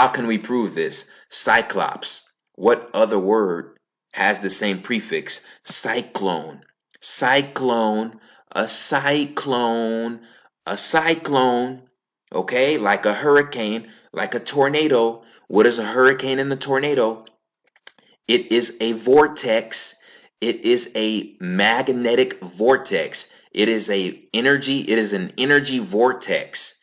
How can we prove this? Cyclops. What other word has the same prefix? Cyclone. Cyclone. A cyclone. A cyclone. Okay, like a hurricane, like a tornado. What is a hurricane and a tornado? It is a vortex. It is a magnetic vortex. It is an energy vortex.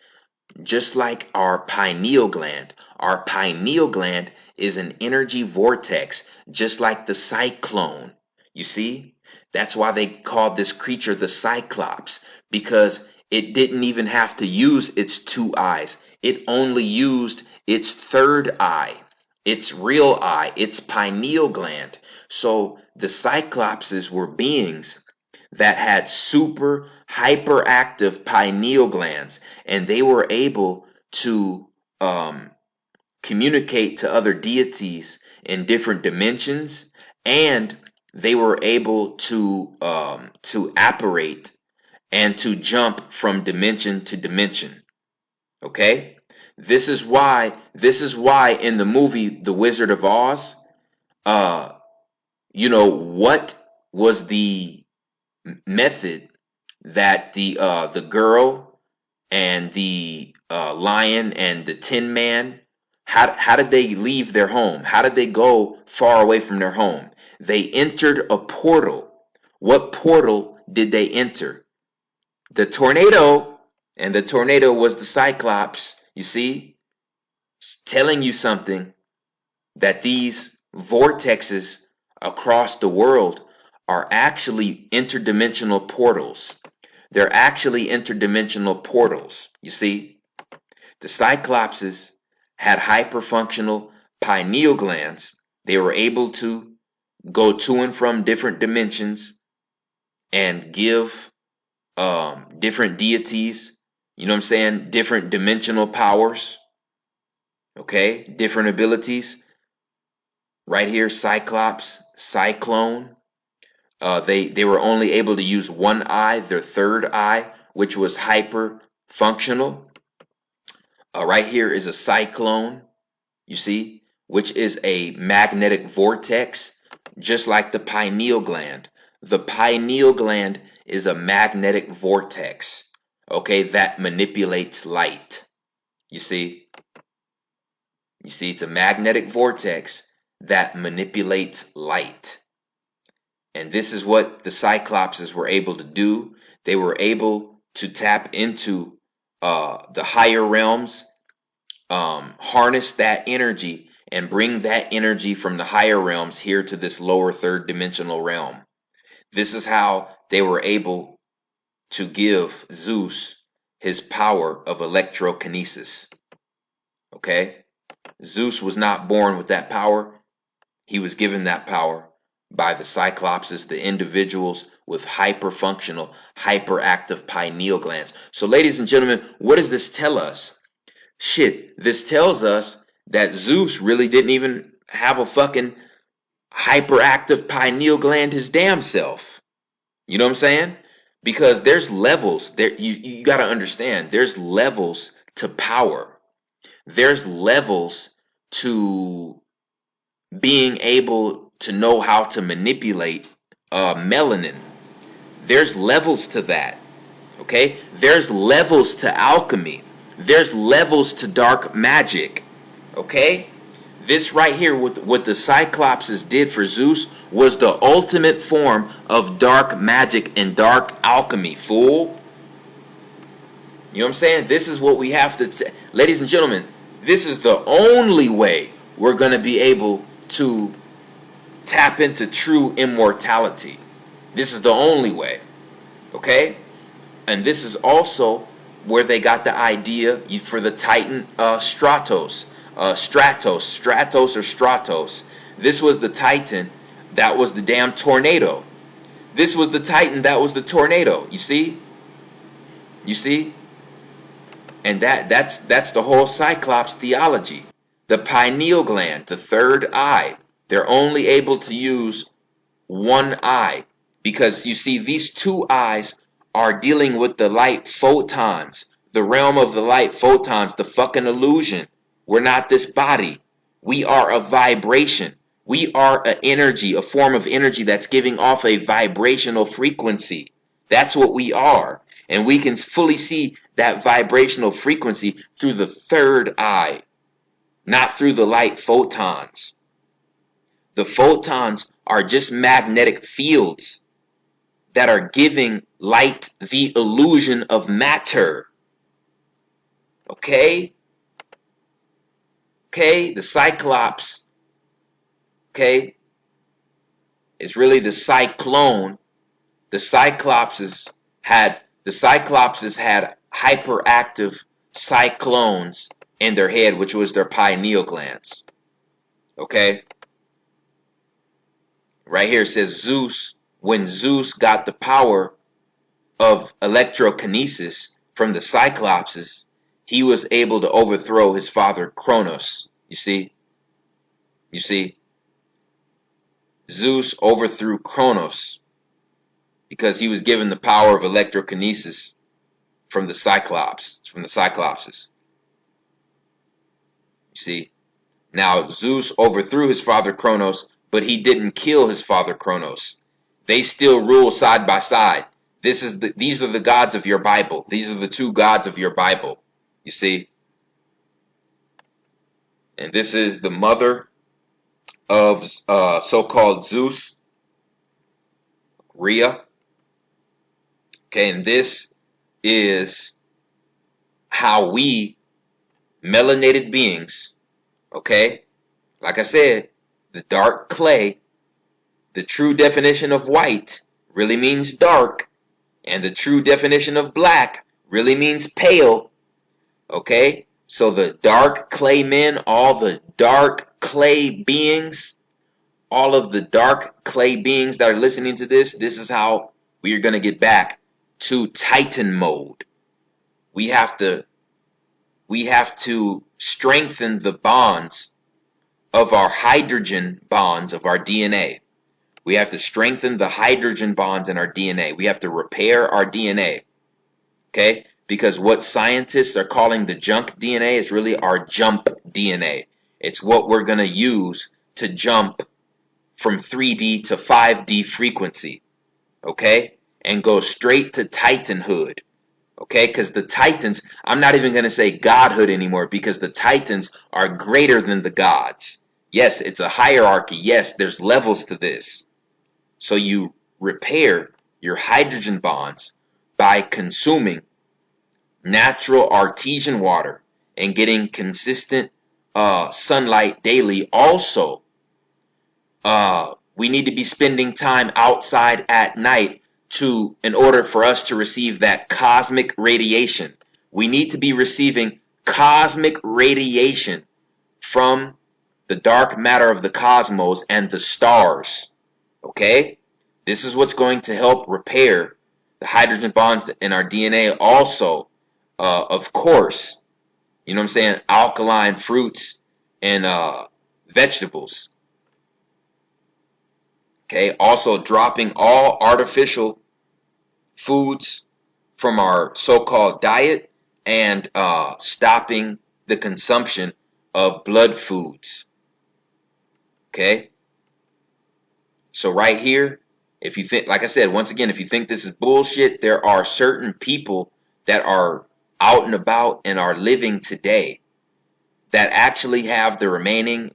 Just like our pineal gland. Our pineal gland is an energy vortex, just like the cyclone. You see? That's why they called this creature the Cyclops, because it didn't even have to use its two eyes. It only used its third eye, its real eye, its pineal gland. So the Cyclopses were beings that had super hyperactive pineal glands, and they were able to communicate to other deities in different dimensions, and they were able to apparate and to jump from dimension to dimension. Okay, this is why in the movie The Wizard of Oz, what was the method that the girl and the lion and the Tin Man, how did they leave their home? How did they go far away from their home? They entered a portal. What portal did they enter? The tornado, and the tornado was the Cyclops. You see, it's telling you something, that these vortexes across the world are actually interdimensional portals. They're actually interdimensional portals. You see, the Cyclopses had hyperfunctional pineal glands. They were able to go to and from different dimensions and give different deities, different dimensional powers. Okay, different abilities. Right here, Cyclops, Cyclone. They were only able to use one eye, their third eye, which was hyper functional. Right here is a cyclone, you see, which is a magnetic vortex, just like the pineal gland. The pineal gland is a magnetic vortex, okay, that manipulates light. You see, it's a magnetic vortex that manipulates light. And this is what the Cyclopses were able to do. They were able to tap into the higher realms, harness that energy, and bring that energy from the higher realms here to this lower third dimensional realm. This is how they were able to give Zeus his power of electrokinesis. Okay? Zeus was not born with that power. He was given that power by the Cyclopses, the individuals with hyperfunctional, hyperactive pineal glands. So, ladies and gentlemen, what does this tell us? Shit, this tells us that Zeus really didn't even have a fucking hyperactive pineal gland his damn self. You know what I'm saying? Because there's levels. You got to understand, there's levels to power. There's levels to being able to know how to manipulate melanin. There's levels to that. Okay? There's levels to alchemy. There's levels to dark magic. Okay? This right here, what the Cyclopses did for Zeus, was the ultimate form of dark magic and dark alchemy, fool. You know what I'm saying? This is what we have to say. Ladies and gentlemen, this is the only way we're going to be able to tap into true immortality. This is the only way. Okay? And this is also where they got the idea for the Titan Stratos. Stratos. This was the Titan that was the damn tornado. This was the Titan that was the tornado. You see? And that's the whole Cyclops theology. The pineal gland, the third eye. They're only able to use one eye because you see these two eyes are dealing with the light photons, the realm of the light photons, the fucking illusion. We're not this body. We are a vibration. We are an energy, a form of energy that's giving off a vibrational frequency. That's what we are. And we can fully see that vibrational frequency through the third eye, not through the light photons. The photons are just magnetic fields that are giving light the illusion of matter. Okay? Okay? The Cyclops, okay, is really the cyclone. The Cyclopses had hyperactive cyclones in their head, which was their pineal glands. Okay? Right here it says Zeus, when Zeus got the power of electrokinesis from the Cyclopses, he was able to overthrow his father Kronos. You see? You see? Zeus overthrew Kronos because he was given the power of electrokinesis from the Cyclopses. You see? Now, Zeus overthrew his father Kronos, but he didn't kill his father Kronos. They still rule side by side. These are the gods of your Bible. These are the two gods of your Bible. You see? And this is the mother of so-called Zeus, Rhea. Okay, and this is how we melanated beings, okay, like I said, the dark clay, the true definition of white really means dark, and the true definition of black really means pale. Okay, so the dark clay men, all the dark clay beings, all of the dark clay beings that are listening to this is how we are going to get back to Titan mode. We have to strengthen the bonds of our hydrogen bonds of our DNA. We have to strengthen the hydrogen bonds in our DNA. We have to repair our DNA. Okay? Because what scientists are calling the junk DNA is really our jump DNA. It's what we're going to use to jump from 3D to 5D frequency. Okay? And go straight to Titanhood. Okay? Because the Titans, I'm not even going to say godhood anymore, because the Titans are greater than the gods. Yes, it's a hierarchy. Yes, there's levels to this. So you repair your hydrogen bonds by consuming natural artesian water and getting consistent sunlight daily. Also, we need to be spending time outside at night in order for us to receive that cosmic radiation. We need to be receiving cosmic radiation from the dark matter of the cosmos and the stars. Okay? This is what's going to help repair the hydrogen bonds in our DNA. Also, of course, you know what I'm saying, alkaline fruits and vegetables. Okay? Also, dropping all artificial foods from our so-called diet, and stopping the consumption of blood foods. Okay? So right here, if you think, like I said, once again, if you think this is bullshit, there are certain people that are out and about and are living today that actually have the remaining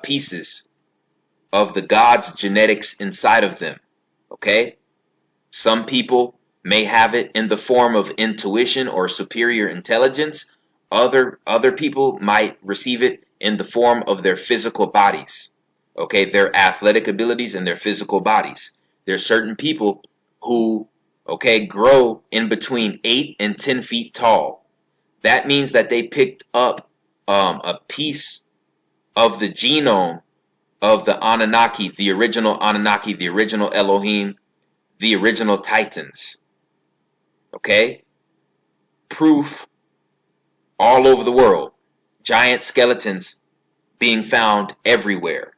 pieces of the God's genetics inside of them. Okay? Some people may have it in the form of intuition or superior intelligence. Other people might receive it in the form of their physical bodies. Okay, their athletic abilities and their physical bodies. There's certain people who, okay, grow in between 8 and 10 feet tall. That means that they picked up a piece of the genome of the Anunnaki, the original Elohim, the original Titans. Okay? Proof all over the world. Giant skeletons being found everywhere.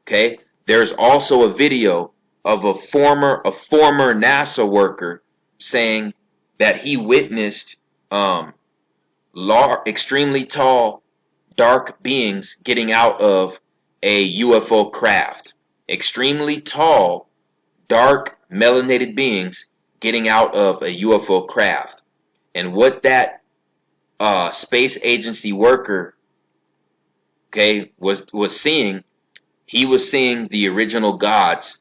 Okay, there's also a video of a former NASA worker saying that he witnessed extremely tall, dark beings getting out of a UFO craft. Extremely tall, dark, melanated beings getting out of a UFO craft. And what that space agency worker, okay, was seeing, he was seeing the original gods,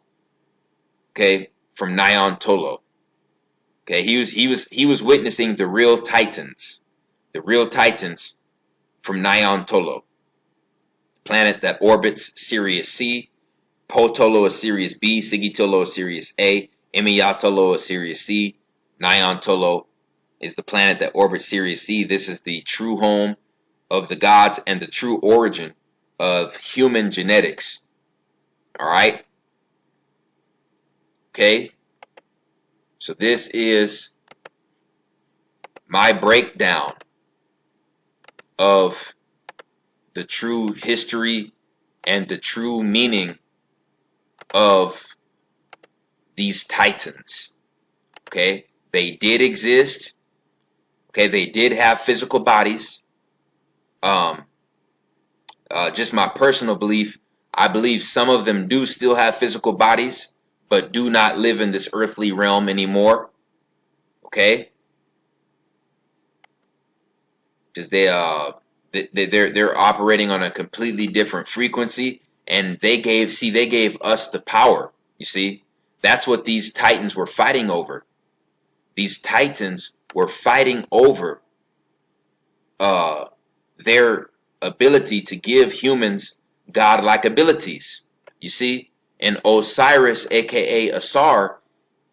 okay, from Nyan Tolo. Okay, he was witnessing the real Titans from Nyan Tolo, planet that orbits Sirius C. Potolo is Sirius B, Sigitolo is Sirius A, Emiyatolo is Sirius C, Nyan Tolo is the planet that orbits Sirius C. This is the true home of the gods and the true origin of human genetics. All right? Okay? So this is my breakdown of the true history and the true meaning of these Titans. Okay? They did exist. Okay, they did have physical bodies. Just my personal belief, I believe some of them do still have physical bodies, but do not live in this earthly realm anymore. Okay? Because they're operating on a completely different frequency, and they gave us the power. You see, that's what these Titans were fighting over. These Titans were fighting over their ability to give humans godlike abilities. You see, and Osiris, aka Asar,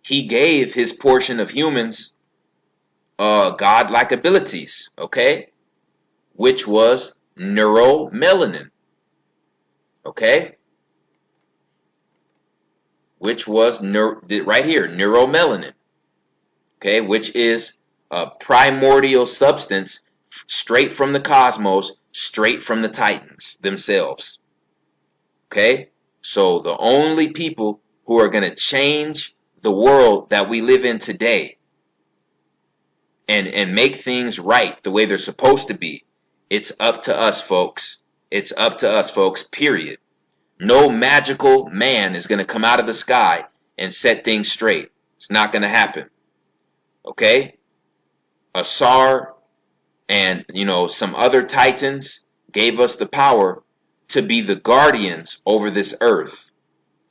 he gave his portion of humans godlike abilities. Okay, which was neuromelanin. Okay, which was right here, neuromelanin. Okay, which is a primordial substance straight from the cosmos, straight from the Titans themselves. Okay, so the only people who are going to change the world that we live in today and make things right the way they're supposed to be, it's up to us, folks. It's up to us, folks, period. No magical man is going to come out of the sky and set things straight. It's not going to happen. Okay? Asar and, some other Titans gave us the power to be the guardians over this earth,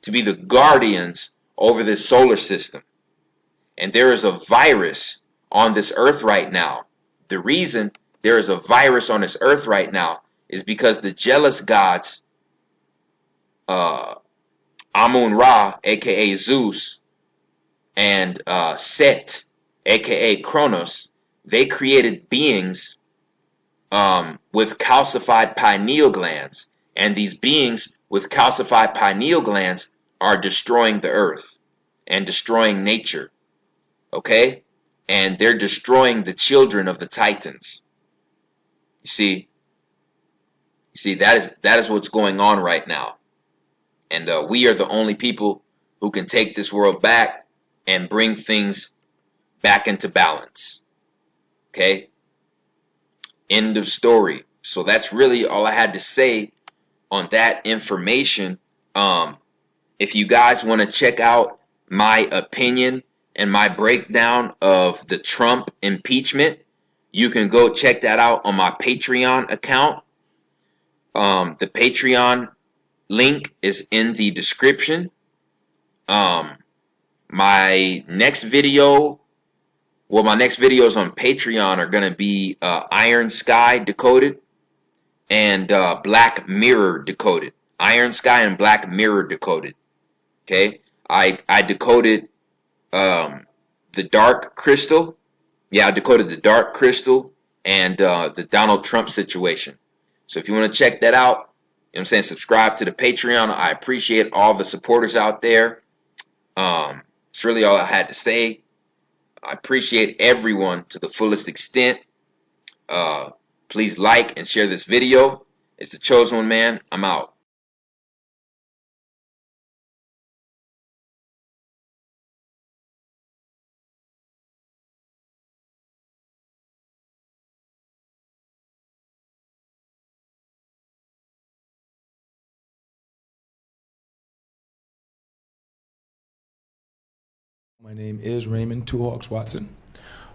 to be the guardians over this solar system. And there is a virus on this earth right now. The reason there is a virus on this earth right now is because the jealous gods, Amun-Ra, aka Zeus, and Set, aka Kronos, they created beings with calcified pineal glands. And these beings with calcified pineal glands are destroying the earth and destroying nature. Okay? And they're destroying the children of the Titans. You see, that is what's going on right now. And we are the only people who can take this world back and bring things back into balance. Okay? End of story. So that's really all I had to say on that information. If you guys want to check out my opinion and my breakdown of the Trump impeachment, you can go check that out on my Patreon account. The Patreon link is in the description. My next videos on Patreon are going to be Iron Sky Decoded and Black Mirror Decoded. Iron Sky and Black Mirror Decoded. Okay, I decoded the Dark Crystal. Yeah, I decoded the Dark Crystal and the Donald Trump situation. So if you want to check that out, subscribe to the Patreon. I appreciate all the supporters out there. It's really all I had to say. I appreciate everyone to the fullest extent. Please like and share this video. It's the Chosen One Man. I'm out. My name is Raymond Two Hawks Watson,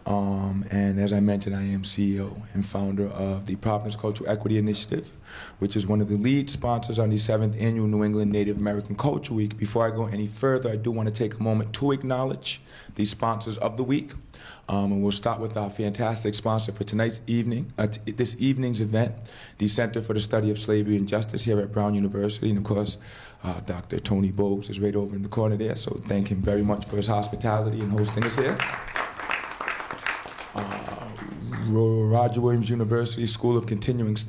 and as I mentioned, I am CEO and founder of the Providence Cultural Equity Initiative, which is one of the lead sponsors on the 7th Annual New England Native American Culture Week. Before I go any further, I do want to take a moment to acknowledge the sponsors of the week, and we'll start with our fantastic sponsor for tonight's evening, this evening's event, the Center for the Study of Slavery and Justice here at Brown University, and of course, Dr. Tony Bowes is right over in the corner there, so thank him very much for his hospitality and hosting us here. Roger Williams University School of Continuing Studies.